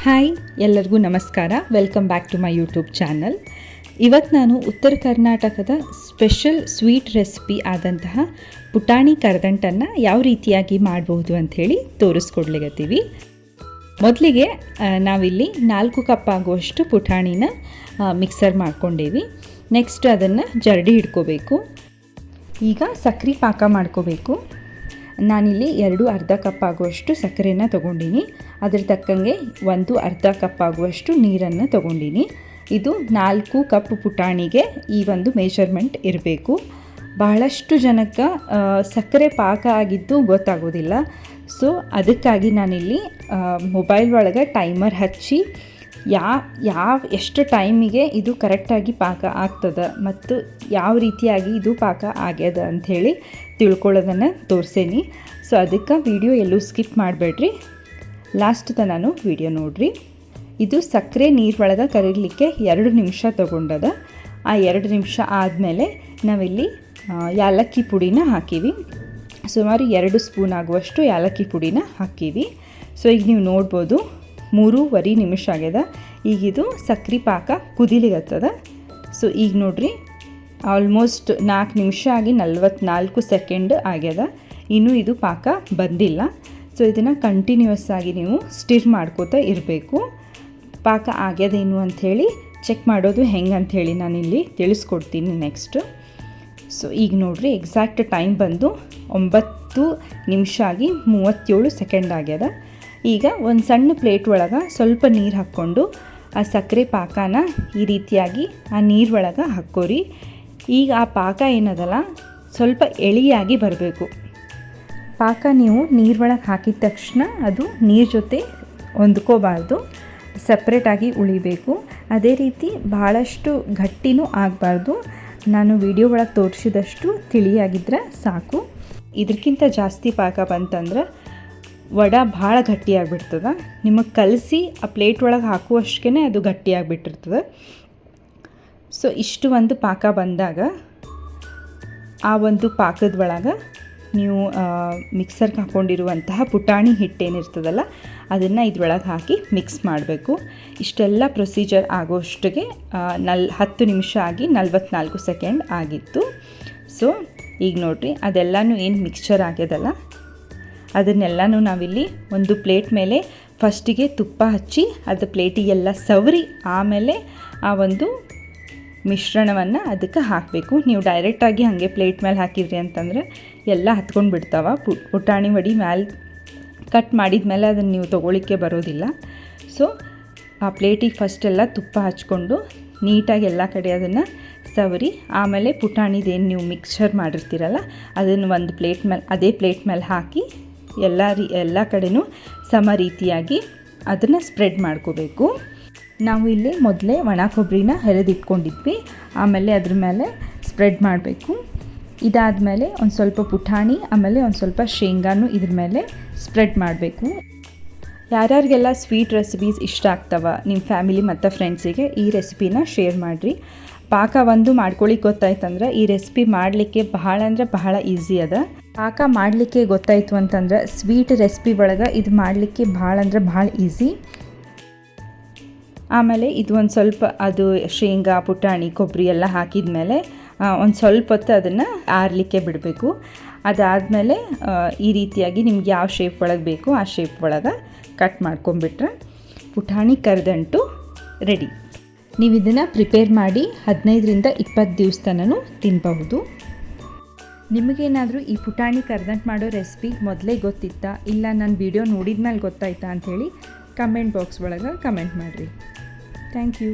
Hi, ಎಲ್ಲರಿಗೂ ನಮಸ್ಕಾರ. Welcome back to my YouTube channel. ಇವತ್ತು ನಾನು ಉತ್ತರ ಕರ್ನಾಟಕದ ಸ್ಪೆಷಲ್ ಸ್ವೀಟ್ ರೆಸಿಪಿ ಆದಂತಹ ಪುಟಾಣಿ ಕರದಂಟನ್ನು ಯಾವ ರೀತಿಯಾಗಿ ಮಾಡಬಹುದು ಅಂಥೇಳಿ ತೋರಿಸ್ಕೊಡ್ಲಿಗತ್ತೀವಿ. ಮೊದಲಿಗೆ ನಾವಿಲ್ಲಿ 4 ಕಪ್ ಆಗುವಷ್ಟು ಪುಟಾಣಿನ ಮಿಕ್ಸರ್ ಮಾಡ್ಕೊಂಡೇವಿ. ನೆಕ್ಸ್ಟ್ ಅದನ್ನು ಜರಡಿ ಹಿಡ್ಕೋಬೇಕು. ಈಗ ಸಕ್ಕರೆ ಪಾಕ ಮಾಡ್ಕೋಬೇಕು. ನಾನಿಲ್ಲಿ 2 ಅರ್ಧ ಕಪ್ ಆಗುವಷ್ಟು ಸಕ್ಕರೆನ ತೊಗೊಂಡಿನಿ. ಅದ್ರ ತಕ್ಕಂಗೆ 1 ಅರ್ಧ ಕಪ್ ಆಗುವಷ್ಟು ನೀರನ್ನು ತೊಗೊಂಡಿನಿ. ಇದು 4 ಕಪ್ ಪುಟಾಣಿಗೆ ಈ ಒಂದು ಮೆಷರ್ಮೆಂಟ್ ಇರಬೇಕು. ಬಹಳಷ್ಟು ಜನಕ್ಕೆ ಸಕ್ಕರೆ ಪಾಕ ಆಗಿದ್ದು ಗೊತ್ತಾಗೋದಿಲ್ಲ. ಸೊ ಅದಕ್ಕಾಗಿ ನಾನಿಲ್ಲಿ ಮೊಬೈಲ್ ಒಳಗೆ ಟೈಮರ್ ಹಚ್ಚಿ ಎಷ್ಟು ಟೈಮಿಗೆ ಇದು ಕರೆಕ್ಟಾಗಿ ಪಾಕ ಆಗ್ತದೆ ಮತ್ತು ಯಾವ ರೀತಿಯಾಗಿ ಇದು ಪಾಕ ಆಗ್ಯದ ಅಂಥೇಳಿ ತಿಳ್ಕೊಳ್ಳೋದನ್ನು ತೋರಿಸೇನಿ. ಸೊ ಅದಕ್ಕೆ ವಿಡಿಯೋ ಎಲ್ಲೂ ಸ್ಕಿಪ್ ಮಾಡಬೇಡ್ರಿ, ಲಾಸ್ಟ್ ತನಕ ವಿಡಿಯೋ ನೋಡಿರಿ. ಇದು ಸಕ್ಕರೆ ನೀರೊಳಗೆ ಕರಿಲಿಕ್ಕೆ 2 ನಿಮಿಷ ತೊಗೊಂಡದ. ಆ 2 ನಿಮಿಷ ಆದಮೇಲೆ ನಾವಿಲ್ಲಿ ಯಾಲಕ್ಕಿ ಪುಡಿನ ಹಾಕೀವಿ. ಸುಮಾರು 2 ಸ್ಪೂನ್ ಆಗುವಷ್ಟು ಯಾಲಕ್ಕಿ ಪುಡಿನ ಹಾಕೀವಿ. ಸೊ ಈಗ ನೀವು ನೋಡ್ಬೋದು 3.5 ನಿಮಿಷ ಆಗ್ಯದ. ಈಗಿದು ಸಕ್ಕರೆ ಪಾಕ ಕುದಿಲಿಗತ್ತದ. ಸೊ ಈಗ ನೋಡ್ರಿ, ಆಲ್ಮೋಸ್ಟ್ 4 ನಿಮಿಷ ಆಗಿ 44 ಸೆಕೆಂಡ್ ಆಗ್ಯದ. ಇನ್ನೂ ಇದು ಪಾಕ ಬಂದಿಲ್ಲ. ಸೊ ಇದನ್ನು ಕಂಟಿನ್ಯೂಸ್ ಆಗಿ ನೀವು ಸ್ಟಿರ್ ಮಾಡ್ಕೋತಾ ಇರಬೇಕು. ಪಾಕ ಆಗ್ಯದೇನು ಅಂಥೇಳಿ ಚೆಕ್ ಮಾಡೋದು ಹೆಂಗೆ ಅಂಥೇಳಿ ನಾನಿಲ್ಲಿ ತಿಳಿಸ್ಕೊಡ್ತೀನಿ ನೆಕ್ಸ್ಟು. ಸೊ ಈಗ ನೋಡ್ರಿ, ಎಕ್ಸಾಕ್ಟ್ ಟೈಮ್ ಬಂದು 9 ನಿಮಿಷ ಆಗಿ 37 ಸೆಕೆಂಡ್ ಆಗ್ಯದ. ಈಗ ಒಂದು ಸಣ್ಣ ಪ್ಲೇಟ್ ಒಳಗೆ ಸ್ವಲ್ಪ ನೀರು ಹಾಕ್ಕೊಂಡು ಆ ಸಕ್ಕರೆ ಪಾಕನ ಈ ರೀತಿಯಾಗಿ ಆ ನೀರು ಒಳಗೆ ಹಾಕ್ಕೋರಿ. ಈಗ ಆ ಪಾಕ ಏನದಲ್ಲ ಸ್ವಲ್ಪ ಎಳೆಯಾಗಿ ಬರಬೇಕು. ಪಾಕ ನೀವು ನೀರೊಳಗೆ ಹಾಕಿದ ತಕ್ಷಣ ಅದು ನೀರು ಜೊತೆ ಹೊಂದ್ಕೋಬಾರ್ದು, ಸಪ್ರೇಟಾಗಿ ಉಳಿಬೇಕು. ಅದೇ ರೀತಿ ಭಾಳಷ್ಟು ಗಟ್ಟಿನೂ ಆಗಬಾರ್ದು. ನಾನು ವಿಡಿಯೋ ಒಳಗೆ ತೋರಿಸಿದಷ್ಟು ತಿಳಿಯಾಗಿದ್ದರೆ ಸಾಕು. ಇದಕ್ಕಿಂತ ಜಾಸ್ತಿ ಪಾಕ ಬಂತಂದ್ರೆ ವಡೆ ಭಾಳ ಗಟ್ಟಿಯಾಗಿಬಿಡ್ತದೆ. ನಿಮಗೆ ಕಲಸಿ ಆ ಪ್ಲೇಟ್ ಒಳಗೆ ಹಾಕುವಷ್ಟೇ ಅದು ಗಟ್ಟಿಯಾಗಿಬಿಟ್ಟಿರ್ತದೆ. ಸೊ ಇಷ್ಟು ಒಂದು ಪಾಕ ಬಂದಾಗ ಆ ಒಂದು ಪಾಕದ ಒಳಗೆ ನೀವು ಮಿಕ್ಸರ್ಗೆ ಹಾಕ್ಕೊಂಡಿರುವಂತಹ ಪುಟಾಣಿ ಹಿಟ್ಟೇನಿರ್ತದಲ್ಲ ಅದನ್ನು ಇದ್ರೊಳಗೆ ಹಾಕಿ ಮಿಕ್ಸ್ ಮಾಡಬೇಕು. ಇಷ್ಟೆಲ್ಲ ಪ್ರೊಸೀಜರ್ ಆಗೋಷ್ಟಿಗೆ 10 ನಿಮಿಷ ಆಗಿ 44 ಸೆಕೆಂಡ್ ಆಗಿತ್ತು. ಸೊ ಈಗ ನೋಡಿರಿ, ಅದೆಲ್ಲನೂ ಏನು ಮಿಕ್ಸ್ಚರ್ ಆಗ್ಯದಲ್ಲ ಅದನ್ನೆಲ್ಲನೂ ನಾವಿಲ್ಲಿ ಒಂದು ಪ್ಲೇಟ್ ಮೇಲೆ ಫಸ್ಟಿಗೆ ತುಪ್ಪ ಹಚ್ಚಿ ಅದು ಪ್ಲೇಟಿಗೆಲ್ಲ ಸವರಿ ಆಮೇಲೆ ಆ ಒಂದು ಮಿಶ್ರಣವನ್ನು ಅದಕ್ಕೆ ಹಾಕಬೇಕು. ನೀವು ಡೈರೆಕ್ಟಾಗಿ ಹಾಗೆ ಪ್ಲೇಟ್ ಮೇಲೆ ಹಾಕಿದ್ರಿ ಅಂತಂದರೆ ಎಲ್ಲ ಹತ್ಕೊಂಡು ಬಿಡ್ತಾವೆ. ಪುಟಾಣಿ ವಡಿ ಮ್ಯಾಲೆ ಕಟ್ ಮಾಡಿದ ಮೇಲೆ ಅದನ್ನು ನೀವು ತೊಗೊಳಿಕ್ಕೆ ಬರೋದಿಲ್ಲ. ಸೊ ಆ ಪ್ಲೇಟಿಗೆ ಫಸ್ಟೆಲ್ಲ ತುಪ್ಪ ಹಚ್ಕೊಂಡು ನೀಟಾಗಿ ಎಲ್ಲ ಕಡೆ ಅದನ್ನು ಸವರಿ ಆಮೇಲೆ ಪುಟಾಣಿದೇನು ನೀವು ಮಿಕ್ಸ್ಚರ್ ಮಾಡಿರ್ತೀರಲ್ಲ ಅದನ್ನು ಒಂದು ಪ್ಲೇಟ್ ಮೇಲೆ ಅದೇ ಪ್ಲೇಟ್ ಮೇಲೆ ಹಾಕಿ ಎಲ್ಲ ಕಡೆನೂ ಸಮ ರೀತಿಯಾಗಿ ಅದನ್ನು ಸ್ಪ್ರೆಡ್ ಮಾಡ್ಕೋಬೇಕು. ನಾವು ಇಲ್ಲಿ ಮೊದಲೇ ಒಣ ಕೊಬ್ಬರಿನ ಹೆರೆದಿಟ್ಕೊಂಡಿದ್ವಿ. ಆಮೇಲೆ ಅದ್ರ ಮೇಲೆ ಸ್ಪ್ರೆಡ್ ಮಾಡಬೇಕು. ಇದಾದಮೇಲೆ ಒಂದು ಸ್ವಲ್ಪ ಪುಟಾಣಿ ಆಮೇಲೆ ಒಂದು ಸ್ವಲ್ಪ ಶೇಂಗಾನು ಇದ್ರ ಮೇಲೆ ಸ್ಪ್ರೆಡ್ ಮಾಡಬೇಕು. ಯಾರ್ಯಾರಿಗೆಲ್ಲ ಸ್ವೀಟ್ ರೆಸಿಪೀಸ್ ಇಷ್ಟ ಆಗ್ತವೆ ನಿಮ್ಮ ಫ್ಯಾಮಿಲಿ ಮತ್ತು ಫ್ರೆಂಡ್ಸಿಗೆ ಈ ರೆಸಿಪಿನ ಶೇರ್ ಮಾಡಿರಿ. ಪಾಕ ಒಂದು ಮಾಡ್ಕೊಳ್ಳಿಕ್ಕೆ ಗೊತ್ತಾಯ್ತಂದ್ರೆ ಈ ರೆಸಿಪಿ ಮಾಡಲಿಕ್ಕೆ ಬಹಳ ಅಂದರೆ ಬಹಳ ಈಸಿ ಅದ. ಪಾಕ ಮಾಡಲಿಕ್ಕೆ ಗೊತ್ತಾಯಿತು ಅಂತಂದ್ರೆ ಸ್ವೀಟ್ ರೆಸಿಪಿ ಒಳಗೆ ಇದು ಮಾಡಲಿಕ್ಕೆ ಭಾಳ ಅಂದರೆ ಭಾಳ ಈಸಿ. ಆಮೇಲೆ ಇದು ಒಂದು ಸ್ವಲ್ಪ ಅದು ಶೇಂಗಾ ಪುಟಾಣಿ ಕೊಬ್ಬರಿ ಎಲ್ಲ ಹಾಕಿದ ಮೇಲೆ ಒಂದು ಸ್ವಲ್ಪ ಹೊತ್ತು ಅದನ್ನು ಆರಲಿಕ್ಕೆ ಬಿಡಬೇಕು. ಅದಾದಮೇಲೆ ಈ ರೀತಿಯಾಗಿ ನಿಮ್ಗೆ ಯಾವ ಶೇಪ್ ಒಳಗೆ ಬೇಕೋ ಆ ಶೇಪ್ ಒಳಗೆ ಕಟ್ ಮಾಡ್ಕೊಂಬಿಟ್ರೆ ಪುಟಾಣಿ ಕರದಂಟು ರೆಡಿ. ನೀವು ಇದನ್ನು ಪ್ರಿಪೇರ್ ಮಾಡಿ 15ರಿಂದ 20 ದಿವಸ ತನಕ ತಿನ್ನಬಹುದು. ನಿಮಗೇನಾದರೂ ಈ ಪುಟಾಣಿ ಕರದಂಟು ಮಾಡೋ ರೆಸಿಪಿ ಮೊದಲೇ ಗೊತ್ತಿತ್ತಾ ಇಲ್ಲ ನನ್ನ ವಿಡಿಯೋ ನೋಡಿದ ಮೇಲೆ ಗೊತ್ತಾಯ್ತಾ ಅಂಥೇಳಿ ಕಮೆಂಟ್ ಬಾಕ್ಸ್ ಒಳಗೆ ಕಮೆಂಟ್ ಮಾಡಿರಿ. Thank you.